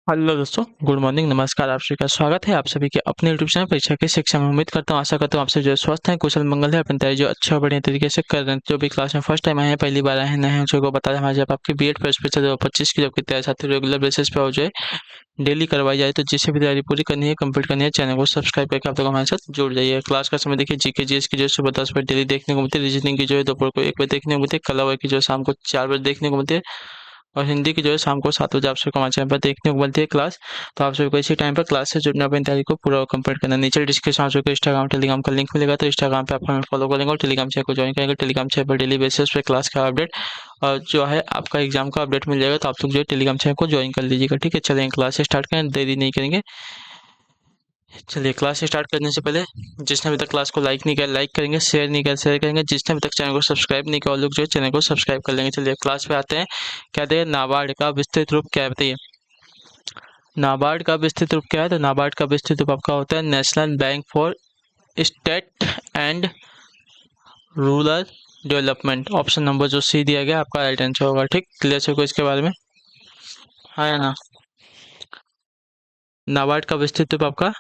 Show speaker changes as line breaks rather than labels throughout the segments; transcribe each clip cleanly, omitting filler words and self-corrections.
Hello दोस्तों, good morning, नमस्कार। आप सभी का स्वागत है आप सभी के अपने यूट्यूब चैनल परीक्षा की शिक्षा में। उम्मीद करता हूँ, आशा करता हूँ आप सब जो है स्वस्थ हैं, कुशल मंगल है, अपन तैयारी जो अच्छा और बढ़िया तरीके से कर रहे हैं। जो भी क्लास में फर्स्ट टाइम आए हैं, पहली बार आए हैं, नए हैं, उनको बता दें हमारे जब आपकी बीएड फर्स्ट पेपर 2025 की जब की तैयारी साथ ही रेगुलर बेसिस पे हो जाए, डेली करवाई जाए। तो जिससे भी तैयारी पूरी करनी है, कंप्लीट करनी है, चैनल को सब्सक्राइब करके आप लोग हमारे साथ जुड़ जाइए। क्लास का समय देखिए, जीके जीएस की जो है सुबह 10 बजे डेली देखने को मिलती है, रीजनिंग की जो है दोपहर को 1 बजे देखने को मिलती है, कला वर्ग की जो है शाम को 4 बजे देखने को मिलती है, और हिंदी की जो है शाम को 7 बजे आप सबको हमारे चैनल पर देखने को मिलती है क्लास। तो आप सभी को इसी टाइम पर क्लास से जुड़ना, अपनी तैयारी को पूरा कंप्लीट करना। नीचे डिस्क्रिप्शन आप सबको इंस्टाग्राम टेलीग्राम का लिंक मिलेगा, तो इंस्टाग्राम पे आप हमें फॉलो करेंगे और टेलीग्राम चैनल को ज्वाइन करेंगे। टेलीग्राम चैनल पर डेली बेसिस पे क्लास का अपडेट और जो है आपका एग्जाम का अपडेट मिल जाएगा। तो आप लोग जो है टेलीग्राम चैनल को ज्वाइन कर लीजिएगा। ठीक है, चलेंगे क्लास से स्टार्ट करें, देरी नहीं करेंगे। चलिए, क्लास स्टार्ट करने से पहले जिसने अभी तक क्लास को लाइक नहीं किया लाइक करेंगे, शेयर नहीं किया शेयर करेंगे, जिसने अभी तक चैनल को सब्सक्राइब नहीं किया वो लोग जो है चैनल को सब्सक्राइब कर लेंगे। चलिए क्लास पे आते हैं। कहते हैं नाबार्ड का विस्तृत रूप क्या है, बताइए। नाबार्ड का विस्तृत रूप क्या है? तो नाबार्ड का विस्तृत रूप आपका होता है national bank for state and rural development. Option number जो सी दिया गया आपका राइट आंसर होगा। ठीक, क्लियर है कोई इसके बारे में? हाँ या ना? नाबार्ड का विस्तृत रूप आपका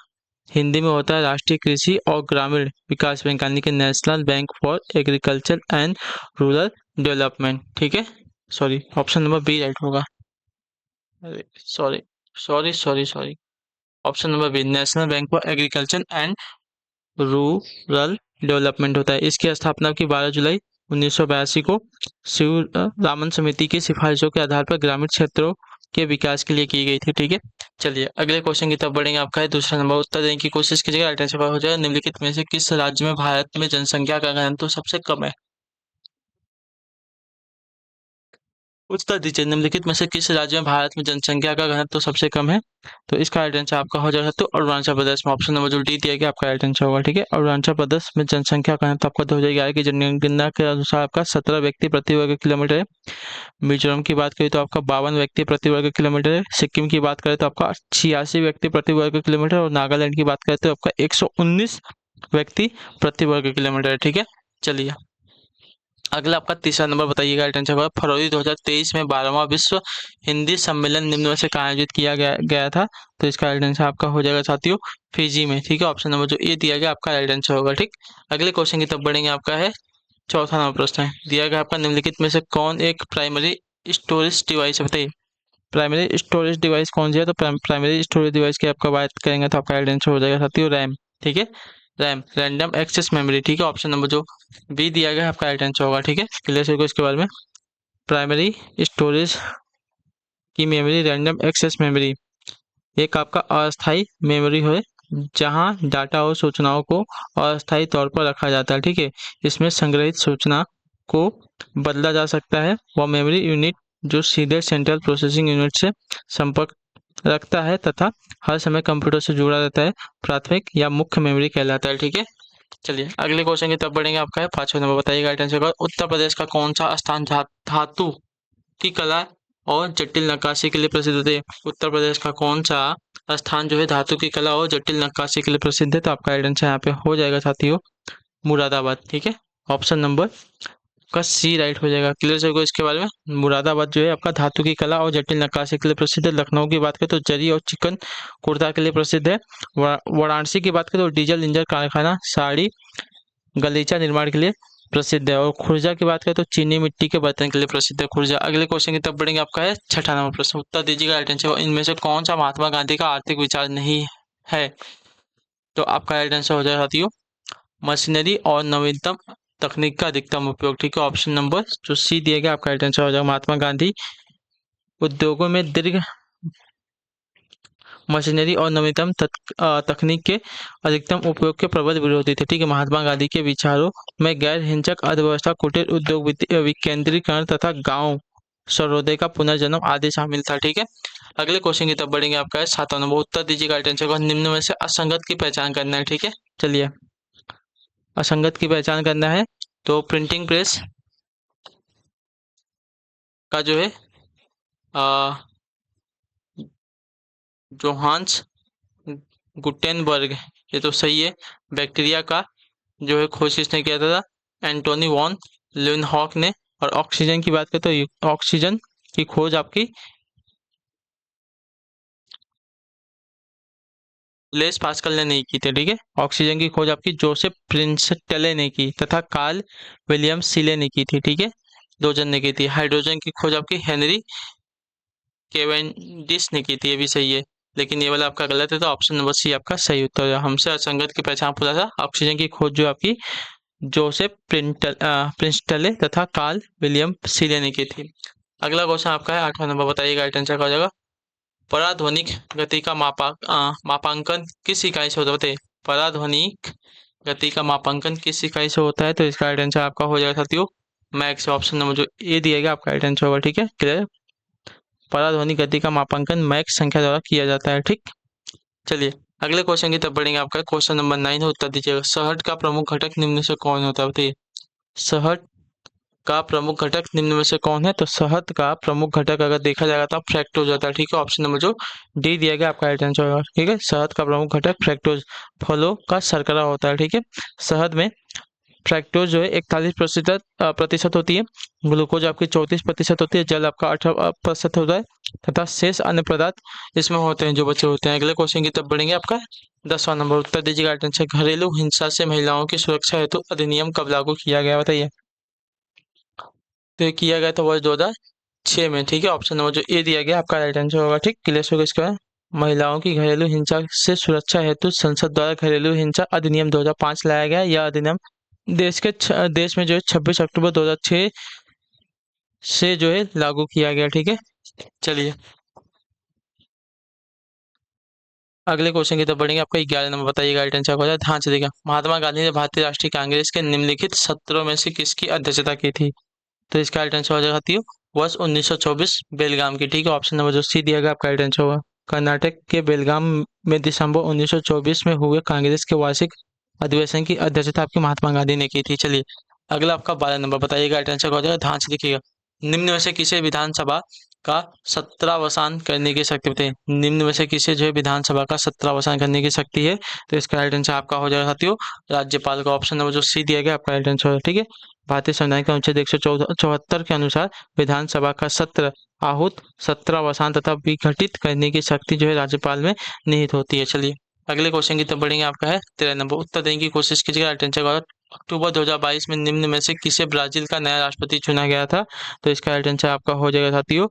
हिंदी में होता है राष्ट्रीय कृषि और ग्रामीण विकास बैंक, यानी कि national bank for agriculture and rural development. ठीक है, sorry, option number B right होगा। अरे sorry, sorry, option number B national bank for agriculture and rural development होता है। इसकी स्थापना की 12 जुलाई 1982 को शिव रामन समिति की सिफारिशों के आधार पर ग्रामीण क्षेत्रों के विकास के लिए की गई थी। ठीक है, चलिए अगले क्वेश्चन की तरफ बढ़ेंगे। आपका है दूसरा नंबर, उत्तर देने की कोशिश कीजिएगा। राइट आंसर हो जाएगा निम्नलिखित में से किस राज्य में भारत में जनसंख्या का घनत्व सबसे कम है? उत्तर दीजिए, निम्नलिखित में से किस राज्य में भारत में जनसंख्या का घनत्व सबसे कम है? तो इसका राइट आंसर आपका हो जाएगा तो अरुणाचल प्रदेश में। ऑप्शन नंबर जो डी दिया गया आपका राइट आंसर होगा। ठीक है, अरुणाचल प्रदेश में जनसंख्या का घनत्व आपका 2011 की जनगणना के अनुसार आपका 17 व्यक्ति प्रति वर्ग किलोमीटर है। मिजोरम की बात करें तो आपका 52 व्यक्ति प्रति वर्ग किलोमीटर है। सिक्किम की बात करें तो आपका 86 व्यक्ति प्रति वर्ग किलोमीटर, और नागालैंड की बात करें तो आपका 119 व्यक्ति प्रति वर्ग किलोमीटर है। ठीक है, चलिए अगला आपका तीसरा नंबर बताइएगा। राइट आंसर होगा फरवरी 2023 में 12वां विश्व हिंदी सम्मेलन निम्न में से कहाँ आयोजित किया गया था? तो इसका राइट आंसर आपका हो जाएगा साथियों फिजी में। ठीक है, ऑप्शन नंबर जो ए दिया गया आपका राइट आंसर होगा। ठीक, अगले क्वेश्चन की तरफ बढ़ेंगे। आपका है चौथा नंबर प्रश्न है, दिया गया आपका निम्नलिखित में से कौन एक प्राइमरी स्टोरेज डिवाइस है, बताइए। प्राइमरी स्टोरेज डिवाइस कौन सी है? तो प्राइमरी स्टोरेज डिवाइस की आपका बात करेंगे तो आपका राइट आंसर हो जाएगा साथियों रैम। ठीक है, रैम रैंडम एक्सेस मेमोरी। ठीक है, ऑप्शन नंबर जो बी दिया गया है आपका राइट आंसर होगा। ठीक है, क्लियर है इसके बारे में? प्राइमरी स्टोरेज की मेमोरी रैंडम एक्सेस मेमोरी एक आपका अस्थाई मेमोरी है, जहां डाटा और सूचनाओं को अस्थायी तौर पर रखा जाता है। ठीक है, इसमें संग्रहित सूचना को बदला जा सकता है। वह मेमोरी यूनिट जो सीधे सेंट्रल प्रोसेसिंग यूनिट से संपर्क रखता है तथा हर समय कंप्यूटर से जुड़ा रहता है, प्राथमिक या मुख्य मेमोरी कहलाता है। ठीक है, चलिए अगले क्वेश्चन की तरफ बढ़ेंगे। आपका है पांचवा नंबर, बताइएगा राइट आंसर होगा उत्तर प्रदेश का कौन सा स्थान धातु की कला और जटिल नक्काशी के लिए प्रसिद्ध है? उत्तर प्रदेश का कौन सा स्थान जो है धातु की कला और जटिल नक्काशी के लिए प्रसिद्ध है? तो आपका राइट आंसर यहाँ पे हो जाएगा साथियों मुरादाबाद। ठीक है, ऑप्शन नंबर का सी राइट हो जाएगा। क्लियर से को इसके बारे में? मुरादाबाद जो है आपका धातु की कला और जटिल नक्काशी के लिए प्रसिद्ध है। लखनऊ की बात करें तो जरी और चिकन कुर्ता के लिए प्रसिद्ध है। वाराणसी की बात करें तो डीजल इंजन कारखाना, साड़ी, गलीचा निर्माण के लिए प्रसिद्ध है। और खुर्जा की बात करें तो चीनी मिट्टी के बर्तन के लिए प्रसिद्ध है खुर्जा। अगले क्वेश्चन की तरफ बढ़ेंगे। आपका है छठा नंबर प्रश्न, उत्तर दीजिएगा राइट आंसर। इनमें से कौन सा महात्मा गांधी का आर्थिक विचार नहीं है? तो आपका राइट आंसर हो जाएगा साथियों मशीनरी और नवीनतम तकनीक का अधिकतम उपयोग। ठीक है, ऑप्शन नंबर जो सी दिया गया आपका राइट आंसर हो जाएगा। महात्मा गांधी उद्योगों में दीर्घ मशीनरी और नवीनतम तकनीक के अधिकतम उपयोग के प्रबल विरोधी थे। ठीक है, महात्मा गांधी के विचारों में गैर हिंसक अर्थव्यवस्था, कुटीर उद्योग विकेंद्रीकरण तथा गांव सर्वोदय का पुनर्जन्म आदि शामिल था। ठीक है, अगले क्वेश्चन की तरफ बढ़ेंगे। आपका है सातवां नंबर, उत्तर दीजिएगा राइट आंसर को निम्न में से असंगत की पहचान करना है। ठीक है, चलिए असंगत की पहचान करना है। तो प्रिंटिंग प्रेस का जो है जोहान्स गुटेनबर्ग, ये तो सही है। बैक्टीरिया का जो है खोज किसने किया था? एंटोनी वॉन लिनहॉक ने। और ऑक्सीजन की बात करें तो ऑक्सीजन की खोज आपकी ब्लेस पास्कल ने नहीं की थी, ठीक है। ऑक्सीजन की खोज आपकी जोसेफ प्रिंसटले ने की तथा कार्ल विलियम सीले ने की थी, ठीक है। दो जन ने की थी। हाइड्रोजन की खोज आपकी हेनरी केवेंडिश ने की थी, ये भी सही है। लेकिन ये वाला आपका गलत है, तो ऑप्शन नंबर सी आपका सही उत्तर है। हमसे असंगत की पहचान पूरा था। ऑक्सीजन की खोज जो आपकी जोसेफ प्रिंसटले तथा कार्ल विलियम सीले ने की थी। अगला क्वेश्चन आपका है 8वां नंबर, बताइएगा राइट आंसर क्या हो जाएगा। पराध्वनिक गति का मापांकन किस इकाई से होता है, बताइए। पराध्वनिक गति का मापांकन किस इकाई से होता है, तो इसका राइट आंसर आपका हो जाएगा साथियों मैक्स। ऑप्शन नंबर जो ए दिया गया आपका राइट आंसर होगा, ठीक है। क्लियर। पराध्वनिक गति का मापांकन मैक्स संख्या द्वारा किया जाता है, ठीक। चलिए अगले क्वेश्चन की तरफ बढ़ेंगे। आपका क्वेश्चन नंबर 9 उत्तर दीजिएगा। शहद का प्रमुख घटक निम्न में से कौन होता है, बताइए। शहद का प्रमुख घटक निम्न में से कौन है, तो शहद का प्रमुख घटक अगर देखा जाएगा तो फ्रैक्टोज होता है, ठीक है। ऑप्शन नंबर जो डी दिया गया आपका राइट आंसर होगा, ठीक है। शहद का प्रमुख घटक फ्रैक्टोज फलों का शर्करा होता है, ठीक है। शहद में फ्रैक्टोज जो है 41% प्रतिशत होती है, ग्लूकोज आपकी 34% होती है, जल आपका 18% होता है तथा शेष अन्य पदार्थ इसमें होते हैं जो बचे होते हैं। अगले क्वेश्चन की तरफ बढ़ेंगे। आपका 10वां नंबर उत्तर दीजिएगा राइट आंसर। घरेलू हिंसा से महिलाओं की सुरक्षा हेतु अधिनियम कब लागू किया गया, बताइए। तो ये किया गया था वर्ष 2006 में, ठीक है। ऑप्शन नंबर जो ए दिया गया आपका राइट आंसर होगा, ठीक। क्लियर हो गया इसका। महिलाओं की घरेलू हिंसा से सुरक्षा हेतु संसद द्वारा घरेलू हिंसा अधिनियम 2005 लाया गया। यह अधिनियम देश में जो है 26 अक्टूबर 2006 से जो है लागू किया गया, ठीक है। चलिए अगले क्वेश्चन की तरफ बढ़ेंगे। आपका 11 नंबर, बताइएगा राइट आंसर हो जाए। ध्यान से देखिए। महात्मा गांधी ने भारतीय राष्ट्रीय कांग्रेस के निम्नलिखित सत्रों में से किसकी अध्यक्षता की थी, तो इसका राइट आंसर हो जाएगा साथियों वर्ष 1924 बेलगाम की, ठीक है। ऑप्शन नंबर जो सी दिया गया आपका राइट आंसर होगा। कर्नाटक के बेलगाम में दिसंबर 1924 में हुए कांग्रेस के वार्षिक अधिवेशन की अध्यक्षता आपकी महात्मा गांधी ने की थी। चलिए अगला आपका 12 नंबर, बताइएगा राइट आंसर हो जाएगा। ध्यान से देखिएगा। निम्न में से किसे विधानसभा का सत्रावसान करने की शक्ति होती है, निम्न में से किसे जो है विधानसभा का सत्रावसान करने की शक्ति है, तो इसका राइट आंसर आपका हो जाएगा साथियों राज्यपाल का। ऑप्शन नंबर जो सी दिया गया आपका राइट आंसर है, ठीक है। भारतीय संविधान के अनुच्छेद 174 के अनुसार विधानसभा का सत्र आहूत सत्रावसान तथा विघटित करने की शक्ति जो है राज्यपाल में निहित होती है। चलिए अगले क्वेश्चन की तरफ बढ़ेंगे। आपका है 13 नंबर, उत्तर देने की कोशिश कीजिएगा। राइट आंसर का अक्टूबर 2022 में निम्न में से किसे ब्राजील का नया राष्ट्रपति चुना गया था, तो इसका राइट आंसर आपका हो जाएगा साथियों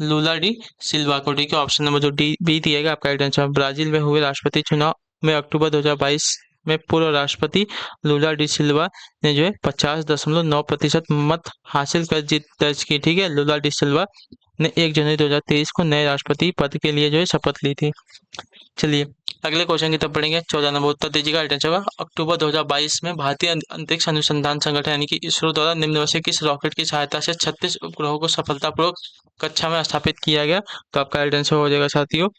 लूला डी सिल्वा को, ठीक है। ऑप्शन नंबर जो डी बी दिएगा आपका राइट आंसर। ब्राजील में हुए राष्ट्रपति चुनाव में अक्टूबर 2022 में पूर्व राष्ट्रपति लूला डी सिल्वा ने जो है 50.9% मत हासिल कर जीत दर्ज की, ठीक है। लूला डी सिल्वा ने 1 जनवरी 2023 को नए राष्ट्रपति पद के लिए जो है शपथ ली थी। चलिए अगले क्वेश्चन की तरफ बढ़ेंगे। 14 नंबर उत्तर दीजिएगा राइट आंसर। अक्टूबर 2022 में भारतीय अंतरिक्ष अनुसंधान संगठन यानी कि इसरो द्वारा निम्न में से किस रॉकेट की सहायता से 36 उपग्रहों को सफलतापूर्वक कक्षा में स्थापित किया गया, तो आपका राइट आंसर हो जाएगा साथियों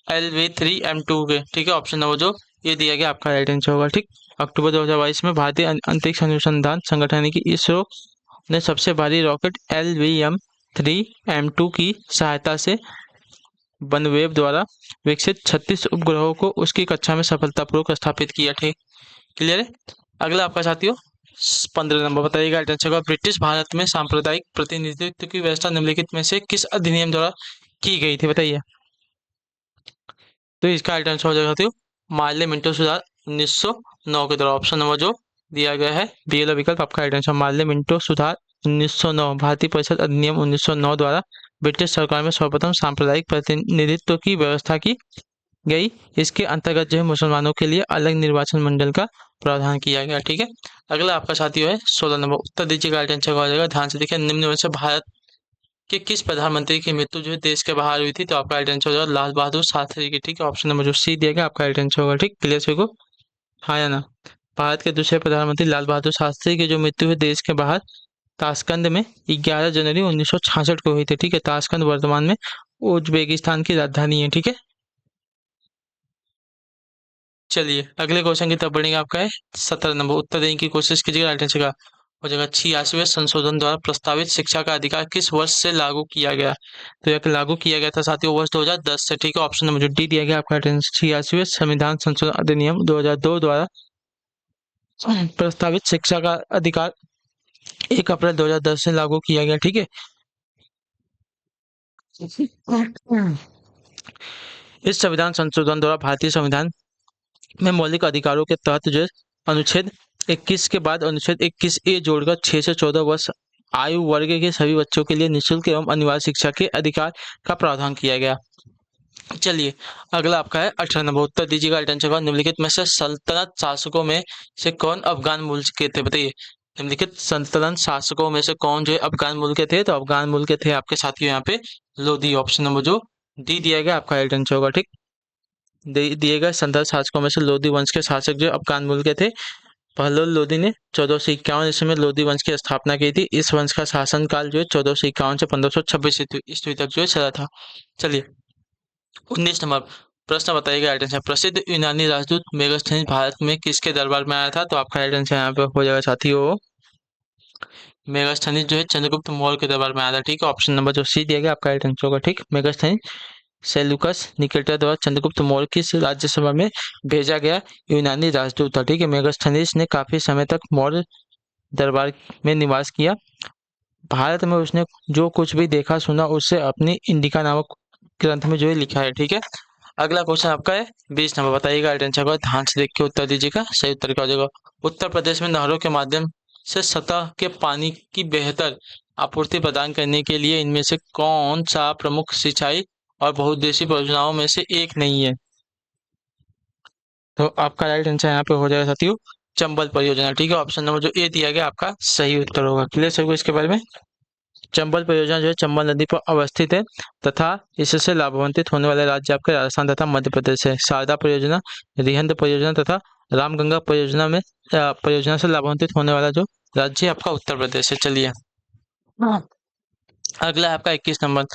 LV-3M2 के, ठीक है। ऑप्शन नंबर जो ये दिया गया आपका राइट आंसर होगा, ठीक। अक्टूबर 2022 में भारतीय अंतरिक्ष अनुसंधान संगठन यानी कि इसरो ने सबसे भारी रॉकेट LVM-3M2 की सहायता से वनवेव द्वारा विकसित 36 उपग्रहों को उसकी कक्षा में सफलतापूर्वक स्थापित किया, ठीक। क्लियर है। अगला आपका साथियों 15 नंबर, बताइएगा राइट आंसर का। ब्रिटिश भारत में सांप्रदायिक प्रतिनिधित्व की व्यवस्था निम्नलिखित में से किस अधिनियम द्वारा की गई थी, बताइए। तो इसका राइट आंसर हो जाएगा साथियों मार्ले मिंटो सुधार 1909 के द्वारा। ऑप्शन नंबर जो दिया गया है बी वाला विकल्प आपका राइट आंसर। मार्ले मिंटो सुधार 1909 भारतीय परिषद अधिनियम 1909 द्वारा ब्रिटिश सरकार में सर्वप्रथम सांप्रदायिक प्रतिनिधित्व की व्यवस्था की गई। इसके अंतर्गत जो है मुसलमानों के लिए अलग निर्वाचन मंडल का प्रावधान किया गया, ठीक है। अगला आपका साथियों है 16 नंबर, उत्तर दीजिएगा राइट आंसर हो जाएगा। ध्यान से देखिए। निम्न में से भारत कि किस प्रधानमंत्री की मृत्यु जो है देश के बाहर हुई थी, तो आपका राइट आंसर होगा लाल बहादुर शास्त्री की, ठीक है। ऑप्शन नंबर जो सी दिएगा आपका राइट आंसर होगा, ठीक। क्लियर से को हाँ या ना। भारत के दूसरे प्रधानमंत्री लाल बहादुर शास्त्री की जो मृत्यु है देश के बाहर ताशकंद में 11 जनवरी 1966 को हुई थी, ठीक है। ताशकंद वर्तमान में उज्बेकिस्तान की राजधानी है, ठीक है। चलिए अगले क्वेश्चन की तरफ बढ़ेंगे। आपका है 17 नंबर, उत्तर देने की कोशिश कीजिएगा। राइट आंसर का हो जाएगा 86वें संशोधन द्वारा प्रस्तावित शिक्षा का अधिकार किस वर्ष से लागू किया गया, तो यह लागू किया गया था साथियों वर्ष 2010 से, ठीक है। ऑप्शन नंबर जो डी दिया गया आपका 86वें संविधान संशोधन अधिनियम 2002 द्वारा प्रस्तावित शिक्षा का अधिकार 1 अप्रैल 2010 से लागू किया गया, ठीक है। इस संविधान संशोधन द्वारा भारतीय संविधान में मौलिक अधिकारों के तहत जो अनुच्छेद 21 के बाद अनुच्छेद 21A जोड़कर 6 से 14 वर्ष आयु वर्ग के सभी बच्चों के लिए निःशुल्क एवं अनिवार्य शिक्षा के अधिकार का प्रावधान किया गया। चलिए अगला आपका है 18 नंबर, उत्तर दीजिएगा रिटर्न का। निम्नलिखित में से सल्तनत शासकों में से कौन अफगान मूल के थे, बताइए। निम्नलिखित सल्तनत शासकों में से कौन जो है अफगान मूल के थे, तो अफगान मूल के थे आपके साथियों यहाँ पे लोधी। ऑप्शन नंबर जो डी दिया गया आपका रिटर्न होगा, ठीक। दिए गए सल्तनत शासकों में से लोधी वंश के शासक जो अफगान मूल के थे। पहलोल लोधी ने 1451 ईस्वी में लोधी वंश की स्थापना की थी। इस वंश का शासनकाल जो है 1451 से 1526 ईस्वी तक जो है चला था। चलिए 19 नंबर प्रश्न बताइएगा राइट आंसर। प्रसिद्ध यूनानी राजदूत मेगास्थनीज भारत में किसके दरबार में आया था, तो आपका राइट आंसर यहाँ पे हो जाएगा साथियों, मेगास्थनीज जो है चंद्रगुप्त मौर्य के दरबार में आया था, ठीक है। ऑप्शन नंबर जो सी दिया गया आपका राइट आंसर होगा, ठीक। मेगास्थनीज सेल्यूकस निकेटर द्वारा चंद्रगुप्त मौर्य की राज्यसभा में भेजा गया यूनानी राजदूत था, ठीक है। मेगास्थनीज ने काफी समय तक मौर्य दरबार में निवास किया। भारत में उसने जो कुछ भी देखा सुना उससे अपनी इंडिका नामक ग्रंथ में जो है लिखा है, ठीक है। अगला क्वेश्चन आपका है 20 नंबर, बताइएगा राइट आंसर को ध्यान से देख के उत्तर दीजिएगा, सही उत्तर क्या हो जाएगा। उत्तर प्रदेश में नहरों के माध्यम से सतह के पानी की बेहतर आपूर्ति प्रदान करने के लिए इनमें से कौन सा प्रमुख सिंचाई और बहुउद्देशीय परियोजनाओं में से एक नहीं है, तो आपका राइट आंसर यहाँ पे हो जाएगा साथियों चंबल परियोजना, ठीक है। ऑप्शन नंबर जो ए दिया गया आपका सही उत्तर होगा। क्लियर सभी इसके बारे में। चंबल परियोजना जो है चंबल नदी पर अवस्थित है तथा इससे लाभान्वित होने वाले राज्य आपके राजस्थान तथा मध्य प्रदेश है। शारदा परियोजना, रिहंद परियोजना तथा रामगंगा परियोजना से लाभान्वित होने वाला जो राज्य आपका उत्तर प्रदेश है। चलिए अगला है आपका 21 नंबर,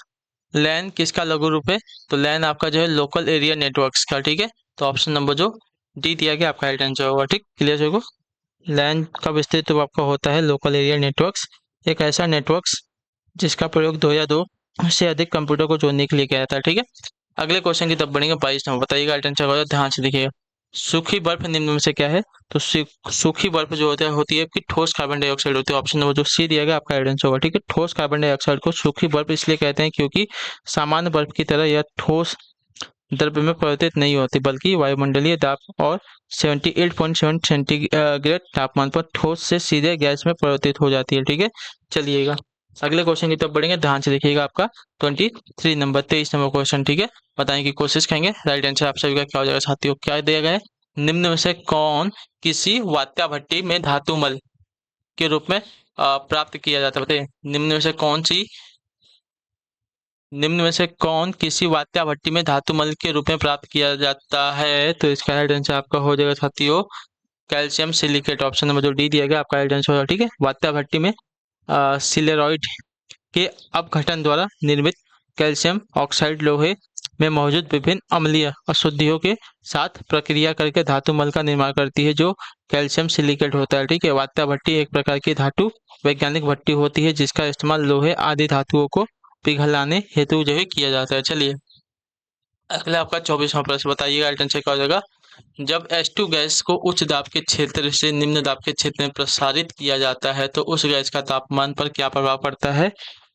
लैन किसका लघु रूप है, तो लैन आपका जो है लोकल एरिया नेटवर्क्स का, ठीक है। तो ऑप्शन नंबर जो डी दिया गया आपका राइट आंसर होगा, ठीक। क्लियर होगा। लैन का विस्तृत रूप आपका होता है लोकल एरिया नेटवर्क्स, एक ऐसा नेटवर्क्स जिसका प्रयोग 2 या 2 से अधिक कंप्यूटर को जोड़ने के लिए किया जाता है, ठीक है। अगले क्वेश्चन की तरफ बढ़ेंगे 22 नंबर, बताइएगा राइट आंसर होगा, ध्यान से देखिएगा। सूखी बर्फ निम्न में से क्या है, तो सूखी बर्फ जो होती है कि ठोस कार्बन डाइऑक्साइड होती है। ऑप्शन नंबर जो सी दिया गया आपका राइट आंसर होगा, ठीक है। ठोस कार्बन डाइऑक्साइड को सूखी बर्फ इसलिए कहते हैं क्योंकि सामान्य बर्फ की तरह यह ठोस द्रव्य में परिवर्तित नहीं होती बल्कि वायुमंडलीय दाब और 78.7 सेंटीग्रेड तापमान पर ठोस से सीधे गैस में परिवर्तित हो जाती है, ठीक है। चलिएगा अगले क्वेश्चन की तरफ बढ़ेंगे, ध्यान से देखिएगा। आपका 23 नंबर 23 नंबर क्वेश्चन, ठीक है। बताएं की कोशिश करेंगे। राइट आंसर आप सभी का क्या हो जाएगा साथियों, क्या दिया गया है। निम्न में से कौन किसी वात्या भट्टी में धातुमल के रूप में प्राप्त किया जाता है, बताइए। निम्न में से कौन किसी वात्या भट्टी में धातुमल के रूप में प्राप्त किया जाता है, तो इसका राइट आंसर आपका हो जाएगा साथियों कैल्शियम सिलिकेट। ऑप्शन नंबर जो डी दिया गया आपका राइट आंसर होगा, ठीक है। वात्या भट्टी में सिलेरॉइड के अपघटन द्वारा निर्मित कैल्शियम ऑक्साइड लोहे में मौजूद विभिन्न अम्लीय अशुद्धियों के साथ प्रक्रिया करके धातुमल का निर्माण करती है जो कैल्शियम सिलिकेट होता है, ठीक है। वात्या भट्टी एक प्रकार की धातु वैज्ञानिक भट्टी होती है जिसका इस्तेमाल लोहे आदि धातुओं को पिघलाने हेतु जो है किया जाता है। चलिए अगला आपका 24वां प्रश्न, बताइएगा राइट आंसर क्या हो जाएगा। जब H2 गैस को उच्च दाब के क्षेत्र से निम्न दाब के क्षेत्र में प्रसारित किया जाता है तो उस गैस का तापमान पर क्या प्रभाव पड़ता है,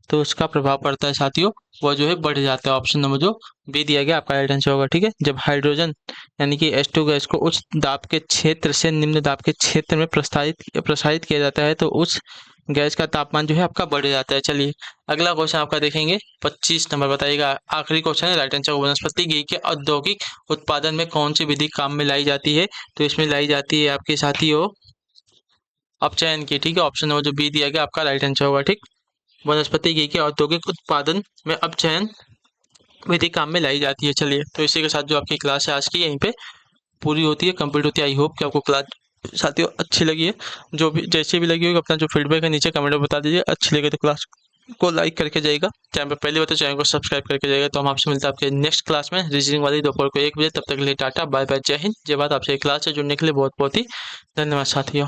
तो उसका प्रभाव पड़ता है साथियों वो जो है बढ़ जाता है। ऑप्शन नंबर जो बी दिया गया आपका राइट आंसर होगा, ठीक है। जब हाइड्रोजन यानी कि H2 गैस को उच्च दाब के क्षेत्र से निम्न दाब के क्षेत्र में प्रसारित किया जाता है तो उस गैस का तापमान जो है आपका बढ़ जाता है। चलिए अगला क्वेश्चन आपका देखेंगे 25 नंबर, बताइएगा। आखिरी क्वेश्चन है राइट आंसर। वनस्पति घी के औद्योगिक उत्पादन में कौन सी विधि काम में लाई जाती है, तो इसमें लाई जाती है आपके साथियों अपचयन की, ठीक है। ऑप्शन नंबर जो बी दिया गया आपका राइट आंसर होगा, ठीक। वनस्पति घी के औद्योगिक उत्पादन में अपचयन विधि काम में लाई जाती है। चलिए तो इसी के साथ जो आपकी क्लास है आज की यहीं पे पूरी होती है, कंप्लीट होती है। आई होप कि आपको क्लास साथियों अच्छी लगी है। जो भी जैसी भी लगी होगी अपना जो फीडबैक है नीचे कमेंट में बता दीजिए। अच्छी लगे तो क्लास को लाइक करके जाएगा, चैनल पर पहली बार तो चैनल को सब्सक्राइब करके जाएगा। तो हम आपसे मिलते हैं आपके नेक्स्ट क्लास में रीजनिंग वाली दोपहर को 1 बजे। तब तक के लिए टाटा बाय बाय, जय हिंद जय भारत। आपसे क्लास से जुड़ने के लिए बहुत बहुत ही धन्यवाद साथियों।